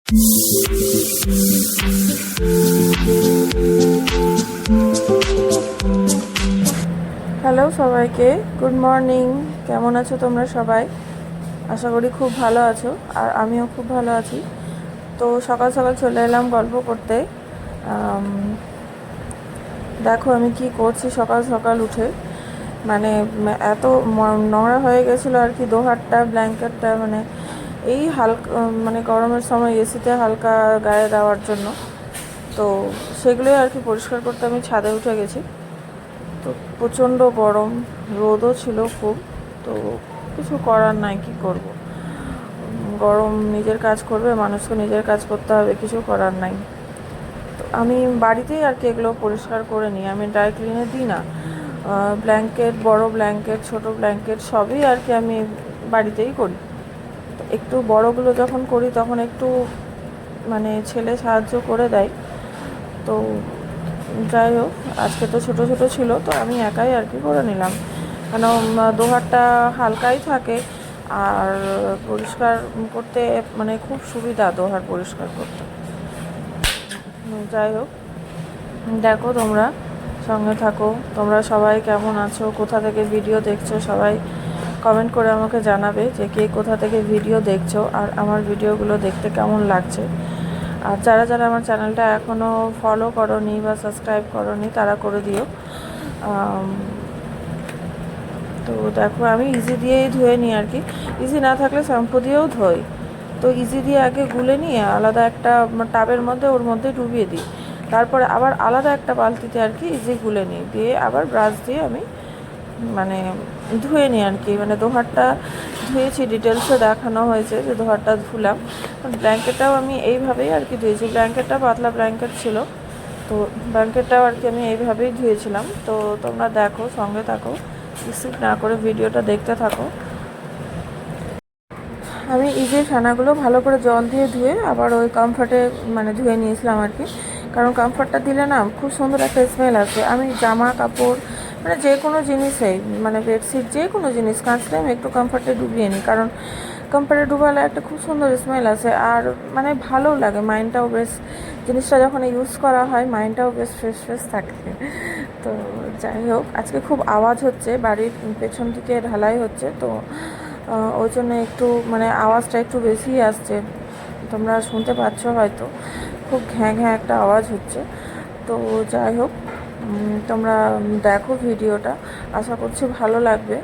Hello সবাইকে, good morning. কেমন আছো তোমরা সবাই? আশা করি খুব ভালো আছো, আর আমিও খুব ভালো আছি। তো সকাল সকাল চলে এলাম গল্প করতে। দেখো আমি কি করছি সকাল সকাল উঠে। মানে এত নোংরা হয়ে গেছিলো আর কি, দোহারটা ব্ল্যাঙ্কেটটা, মানে এই হালকা মানে গরমের সময় এসিতে হালকা গায়ে দেওয়ার জন্য। তো সেগুলোই আর কি পরিষ্কার করতে আমি ছাদে উঠে গেছি। তো প্রচণ্ড গরম, রোদও ছিল খুব। তো কিছু করার নাই, কি করব। গরম নিজের কাজ করবে, মানুষকে নিজের কাজ করতে হবে, কিছু করার নাই। তো আমি বাড়িতেই আর কি এগুলো পরিষ্কার করে নিই, আমি ড্রাই ক্লিনে দিই না। ব্ল্যাঙ্কেট, বড় ব্ল্যাঙ্কেট, ছোট ব্ল্যাঙ্কেট সবই আর কি আমি বাড়িতেই করি। তো একটু বড়গুলো যখন করি তখন একটু মানে ছেলে সাহায্য করে দেয়। তো যাই হোক, আজকে তো ছোটো ছোটো ছিল, তো আমি একাই আর কি করে নিলাম, কেন দোহারটা হালকাই থাকে আর পরিষ্কার করতে মানে খুব সুবিধা দোহার পরিষ্কার করতে। যাই হোক, দেখো তোমরা সঙ্গে থাকো। তোমরা সবাই কেমন আছো, কোথা থেকে ভিডিও দেখছো, সবাই কমেন্ট করে আমাকে জানাবে যে কে কোথা থেকে ভিডিও দেখছো আর আমার ভিডিওগুলো দেখতে কেমন লাগছে। আর যারা যারা আমার চ্যানেলটা এখনও ফলো করোনি বা সাবস্ক্রাইব করোনি তারা করে দিও। তো দেখো আমি ইজি দিয়েই ধুয়ে নিই আর কি, ইজি না থাকলে শ্যাম্পু দিয়েও ধোই। তো ইজি দিয়ে আগে গুলে নিয়ে আলাদা একটা টাবের মধ্যে ওর মধ্যে ডুবিয়ে দিই, তারপরে আবার আলাদা একটা বালতিতে আর কি ইজি গুলে নিই, দিয়ে আবার ব্রাশ দিয়ে আমি মানে ধুয়ে নিই আর কি। মানে দোহারটা ধুয়েছি, ডিটেলসে দেখানো হয়েছে যে দোহারটা ধুলাম। ব্ল্যাঙ্কেটটাও আমি এইভাবেই আর কি ধুয়েছি, ব্ল্যাঙ্কেটটা পাতলা ব্ল্যাঙ্কেট ছিল, তো ব্ল্যাঙ্কেটটাও আর কি আমি এইভাবেই ধুয়েছিলাম। তো তোমরা দেখো, সঙ্গে থাকো, স্কিপ না করে ভিডিওটা দেখতে থাকো। আমি ইজির ফেনাগুলো ভালো করে জল দিয়ে ধুয়ে আবার ওই কমফর্টে মানে ধুয়ে নিয়েছিলাম আর কি, কারণ কমফর্টটা দিলে না খুব সুন্দর একটা স্মেল আসে। আমি জামা কাপড় মানে যে কোনো জিনিসেই, মানে বেডশিট যে কোনো জিনিস কাচলে আমি একটু কমফর্টে ডুবিয়ে নিই, কারণ কমফর্টে ডুবালে একটা খুব সুন্দর স্মেল আসে আর মানে ভালোও লাগে, মাইন্ডটাও বেশ, জিনিসটা যখন ইউজ করা হয় মাইন্ডটাও বেশ ফ্রেশ ফ্রেশ থাকে। তো যাই হোক, আজকে খুব আওয়াজ হচ্ছে, বাড়ির পেছন দিকে ঢালাই হচ্ছে, তো ওই জন্য একটু মানে আওয়াজটা একটু বেশিই আসছে, তোমরা শুনতে পাচ্ছ হয়তো, খুব ঘ্যাঁ ঘ্যাঁ একটা আওয়াজ হচ্ছে। তো যাই হোক, তোমরা দেখো ভিডিওটা, আশা করছি ভালো লাগবে।